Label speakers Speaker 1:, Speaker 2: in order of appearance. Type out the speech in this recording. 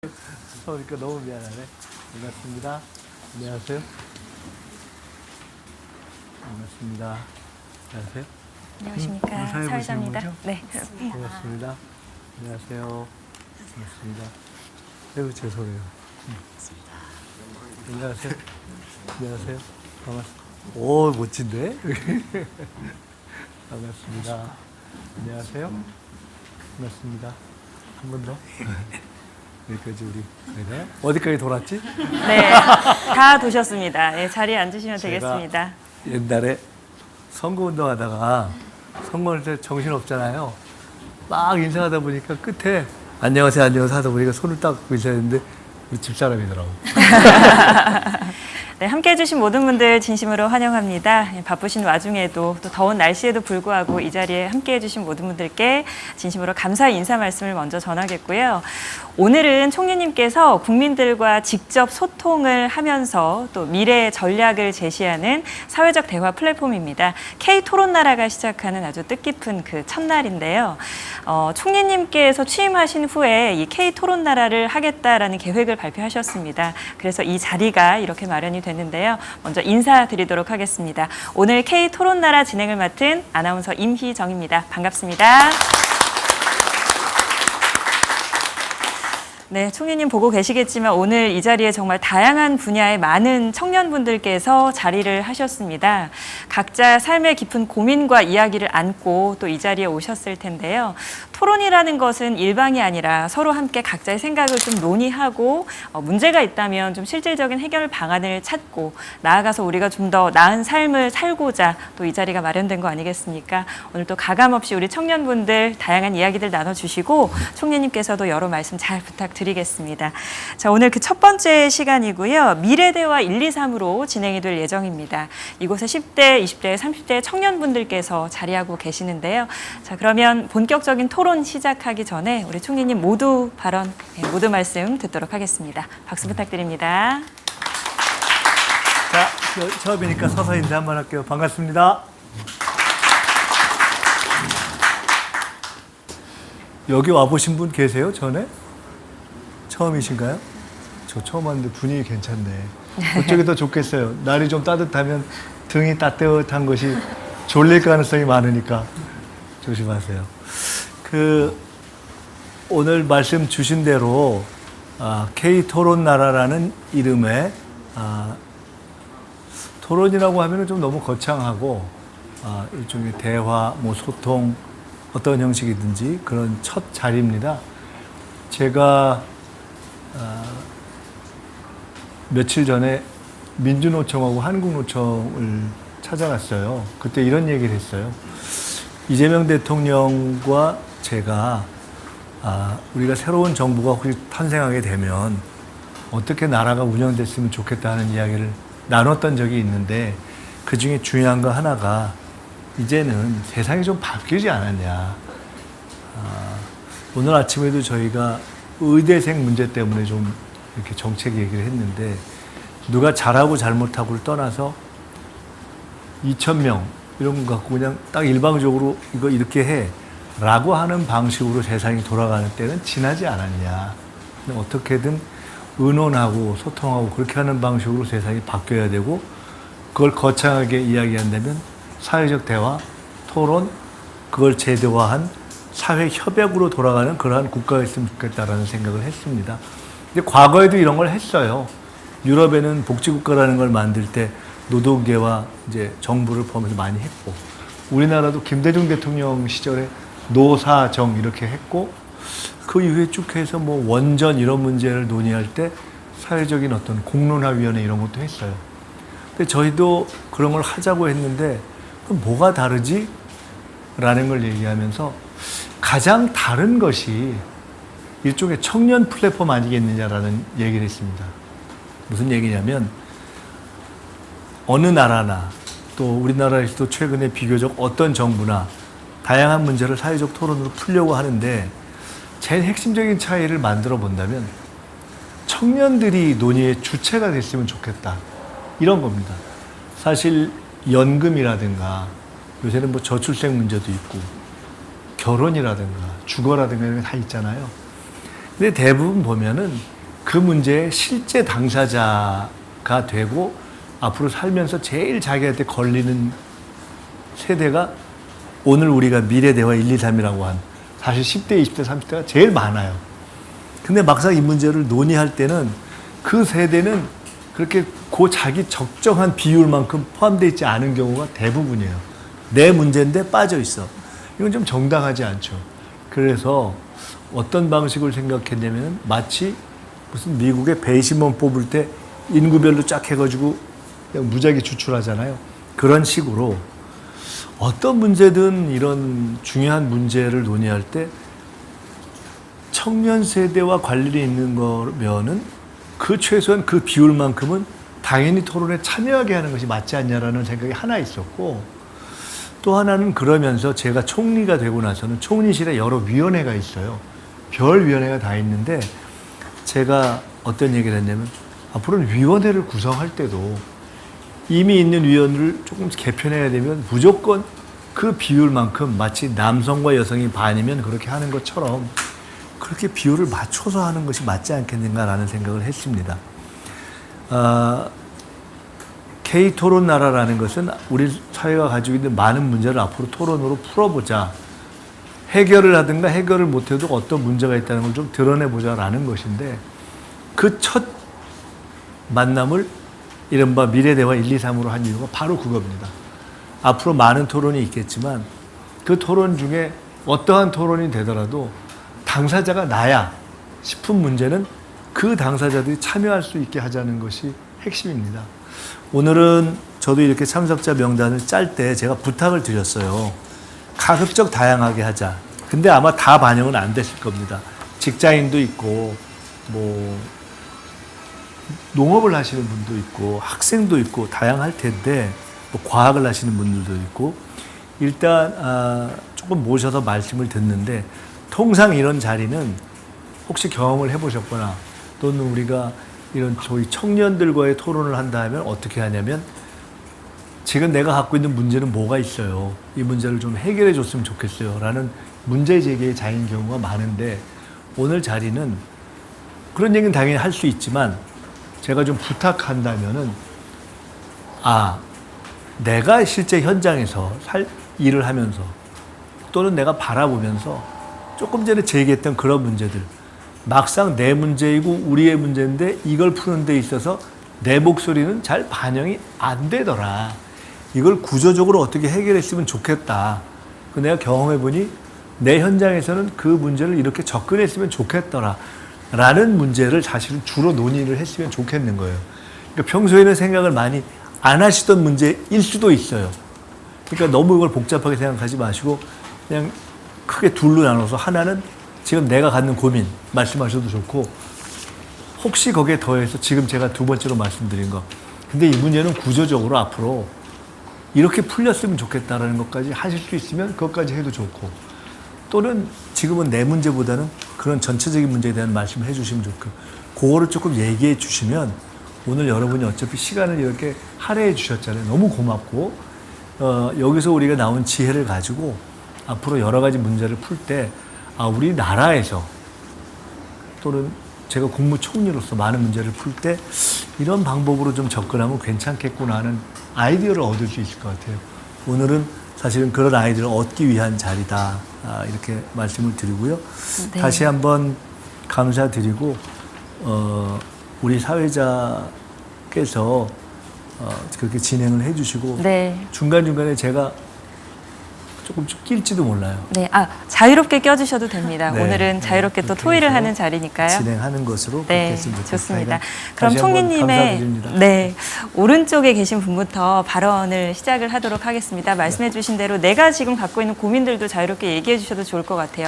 Speaker 1: 그러니까 너무 미안하네. 반갑습니다. 안녕하세요. 반갑습니다. 안녕하세요.
Speaker 2: 안녕하십니까. 사회자입니다. 네.
Speaker 1: 반갑습니다. 안녕하세요. 반갑습니다. 아이고, 죄송해요. 안녕하세요. 안녕하세요. 반갑습니다. 오, 멋진데? 반갑습니다. 안녕하세요. 반갑습니다. 한 번 더. 여기까지 우리 내가 어디까지 돌았지?
Speaker 2: 네. 다 도셨습니다. 네, 자리에 앉으시면 되겠습니다.
Speaker 1: 옛날에 선거운동 하다가 선거할 때 정신 없잖아요. 막 인사하다 보니까 끝에 안녕하세요, 안녕하세요 하다 보니까 손을 딱 인사했는데 우리 집사람이더라고.
Speaker 2: 네, 함께 해주신 모든 분들 진심으로 환영합니다. 바쁘신 와중에도 또 더운 날씨에도 불구하고 이 자리에 함께 해주신 모든 분들께 진심으로 감사의 인사 말씀을 먼저 전하겠고요. 오늘은 총리님께서 국민들과 직접 소통을 하면서 또 미래의 전략을 제시하는 사회적 대화 플랫폼입니다. K토론나라가 시작하는 아주 뜻깊은 그 첫날인데요. 총리님께서 취임하신 후에 이 K토론나라를 하겠다라는 계획을 발표하셨습니다. 그래서 이 자리가 이렇게 마련이 됐는데요. 먼저 인사드리도록 하겠습니다. 오늘 K토론나라 진행을 맡은 아나운서 임희정입니다. 반갑습니다. 네, 총리님 보고 계시겠지만 오늘 이 자리에 정말 다양한 분야의 많은 청년분들께서 자리를 하셨습니다. 각자 삶의 깊은 고민과 이야기를 안고 또 이 자리에 오셨을 텐데요. 토론이라는 것은 일방이 아니라 서로 함께 각자의 생각을 좀 논의하고 문제가 있다면 좀 실질적인 해결 방안을 찾고 나아가서 우리가 좀 더 나은 삶을 살고자 또 이 자리가 마련된 거 아니겠습니까? 오늘 또 가감없이 우리 청년분들 다양한 이야기들 나눠주시고 총리님께서도 여러 말씀 잘 부탁드리겠습니다. 자, 오늘 그 첫 번째 시간이고요. 미래대화 1, 2, 3으로 진행이 될 예정입니다. 이곳에 10대, 20대, 30대 청년분들께서 자리하고 계시는데요. 자, 그러면 본격적인 토론 시작하기 전에 우리 총리님 모두 발언, 모두 말씀 듣도록 하겠습니다. 박수 부탁드립니다.
Speaker 1: 자, 처음이니까 서서 인사 한번 할게요. 반갑습니다. 여기 와보신 분 계세요? 전에? 처음이신가요? 저 처음 왔는데 분위기 괜찮네. 그쪽이 더 좋겠어요. 날이 좀 따뜻하면 등이 따뜻한 것이 졸릴 가능성이 많으니까 조심하세요. 오늘 말씀 주신 대로 K토론나라라는 이름의 토론이라고 하면 좀 너무 거창하고 일종의 대화, 소통 어떤 형식이든지 그런 첫 자리입니다. 제가 며칠 전에 민주노총하고 한국노총을 찾아갔어요. 그때 이런 얘기를 했어요. 이재명 대통령과 제가 우리가 새로운 정부가 혹시 탄생하게 되면 어떻게 나라가 운영됐으면 좋겠다는 이야기를 나눴던 적이 있는데 그중에 중요한 거 하나가 이제는 세상이 좀 바뀌지 않았냐. 오늘 아침에도 저희가 의대생 문제 때문에 좀 이렇게 정책 얘기를 했는데 누가 잘하고 잘못하고를 떠나서 2,000명 이런 거 갖고 그냥 딱 일방적으로 이거 이렇게 해 라고 하는 방식으로 세상이 돌아가는 때는 지나지 않았냐. 어떻게든 의논하고 소통하고 그렇게 하는 방식으로 세상이 바뀌어야 되고 그걸 거창하게 이야기한다면 사회적 대화, 토론, 그걸 제도화한 사회 협약으로 돌아가는 그러한 국가가 있으면 좋겠다라는 생각을 했습니다. 근데 과거에도 이런 걸 했어요. 유럽에는 복지국가라는 걸 만들 때 노동계와 이제 정부를 포함해서 많이 했고, 우리나라도 김대중 대통령 시절에 노사정 이렇게 했고, 그 이후에 쭉 해서 원전 이런 문제를 논의할 때 사회적인 어떤 공론화위원회 이런 것도 했어요. 근데 저희도 그런 걸 하자고 했는데 그럼 뭐가 다르지? 라는 걸 얘기하면서 가장 다른 것이 일종의 청년 플랫폼 아니겠느냐라는 얘기를 했습니다. 무슨 얘기냐면 어느 나라나 또 우리나라에서도 최근에 비교적 어떤 정부나 다양한 문제를 사회적 토론으로 풀려고 하는데 제일 핵심적인 차이를 만들어 본다면 청년들이 논의의 주체가 됐으면 좋겠다. 이런 겁니다. 사실 연금이라든가 요새는 저출생 문제도 있고 결혼이라든가 주거라든가 이런 게 다 있잖아요. 근데 대부분 보면은 그 문제의 실제 당사자가 되고 앞으로 살면서 제일 자기한테 걸리는 세대가 오늘 우리가 미래대화 1, 2, 3이라고 한 사실 10대, 20대, 30대가 제일 많아요. 근데 막상 이 문제를 논의할 때는 그 세대는 그렇게 그 자기 적정한 비율만큼 포함되어 있지 않은 경우가 대부분이에요. 내 문제인데 빠져 있어. 이건 좀 정당하지 않죠. 그래서 어떤 방식을 생각했냐면 마치 무슨 미국의 배심원 뽑을 때 인구별로 쫙 해가지고 그냥 무작위 추출하잖아요. 그런 식으로 어떤 문제든 이런 중요한 문제를 논의할 때 청년 세대와 관련이 있는 거면은 그 최소한 그 비율만큼은 당연히 토론에 참여하게 하는 것이 맞지 않냐라는 생각이 하나 있었고, 또 하나는 그러면서 제가 총리가 되고 나서는 총리실에 여러 위원회가 있어요. 별 위원회가 다 있는데 제가 어떤 얘기를 했냐면 앞으로는 위원회를 구성할 때도 이미 있는 위원을 조금 개편해야 되면 무조건 그 비율만큼 마치 남성과 여성이 반이면 그렇게 하는 것처럼 그렇게 비율을 맞춰서 하는 것이 맞지 않겠는가라는 생각을 했습니다. K토론 나라라는 것은 우리 사회가 가지고 있는 많은 문제를 앞으로 토론으로 풀어보자. 해결을 하든가 해결을 못해도 어떤 문제가 있다는 걸 좀 드러내보자라는 것인데 그 첫 만남을 이른바 미래대화 1, 2, 3으로 한 이유가 바로 그겁니다. 앞으로 많은 토론이 있겠지만 그 토론 중에 어떠한 토론이 되더라도 당사자가 나야 싶은 문제는 그 당사자들이 참여할 수 있게 하자는 것이 핵심입니다. 오늘은 저도 이렇게 참석자 명단을 짤 때 제가 부탁을 드렸어요. 가급적 다양하게 하자. 근데 아마 다 반영은 안 됐을 겁니다. 직장인도 있고, 뭐, 농업을 하시는 분도 있고, 학생도 있고, 다양할 텐데, 뭐 과학을 하시는 분들도 있고, 일단, 조금 모셔서 말씀을 듣는데, 통상 이런 자리는 혹시 경험을 해보셨거나, 또는 우리가 이런 저희 청년들과의 토론을 한다 하면 어떻게 하냐면, 지금 내가 갖고 있는 문제는 뭐가 있어요. 이 문제를 좀 해결해 줬으면 좋겠어요. 라는 문제 제기의 자인 경우가 많은데 오늘 자리는 그런 얘기는 당연히 할 수 있지만 제가 좀 부탁한다면은 내가 실제 현장에서 일을 하면서 또는 내가 바라보면서 조금 전에 제기했던 그런 문제들 막상 내 문제이고 우리의 문제인데 이걸 푸는 데 있어서 내 목소리는 잘 반영이 안 되더라. 이걸 구조적으로 어떻게 해결했으면 좋겠다. 내가 경험해보니 내 현장에서는 그 문제를 이렇게 접근했으면 좋겠더라. 라는 문제를 사실은 주로 논의를 했으면 좋겠는 거예요. 그러니까 평소에는 생각을 많이 안 하시던 문제일 수도 있어요. 그러니까 너무 이걸 복잡하게 생각하지 마시고 그냥 크게 둘로 나눠서 하나는 지금 내가 갖는 고민 말씀하셔도 좋고 혹시 거기에 더해서 지금 제가 두 번째로 말씀드린 거 근데 이 문제는 구조적으로 앞으로 이렇게 풀렸으면 좋겠다라는 것까지 하실 수 있으면 그것까지 해도 좋고 또는 지금은 내 문제보다는 그런 전체적인 문제에 대한 말씀을 해 주시면 좋고 그거를 조금 얘기해 주시면 오늘 여러분이 어차피 시간을 이렇게 할애해 주셨잖아요. 너무 고맙고 여기서 우리가 나온 지혜를 가지고 앞으로 여러 가지 문제를 풀 때 우리나라에서 또는 제가 국무총리로서 많은 문제를 풀 때 이런 방법으로 좀 접근하면 괜찮겠구나 하는 아이디어를 얻을 수 있을 것 같아요. 오늘은 사실은 그런 아이디어를 얻기 위한 자리다. 이렇게 말씀을 드리고요.
Speaker 2: 네.
Speaker 1: 다시 한번 감사드리고 우리 사회자께서 그렇게 진행을 해주시고
Speaker 2: 네.
Speaker 1: 중간중간에 제가 조금 낄지도 몰라요.
Speaker 2: 네, 자유롭게 껴주셔도 됩니다.
Speaker 1: 네.
Speaker 2: 오늘은 자유롭게 또
Speaker 1: 그렇게
Speaker 2: 토의를
Speaker 1: 해서
Speaker 2: 하는 자리니까요.
Speaker 1: 진행하는 것으로 그렇게
Speaker 2: 네,
Speaker 1: 했으면 좋겠습니다.
Speaker 2: 좋습니다.
Speaker 1: 다시
Speaker 2: 그럼
Speaker 1: 한번
Speaker 2: 총리님의
Speaker 1: 감사드립니다.
Speaker 2: 오른쪽에 계신 분부터 발언을 시작을 하도록 하겠습니다. 말씀해주신 대로 내가 지금 갖고 있는 고민들도 자유롭게 얘기해 주셔도 좋을 것 같아요.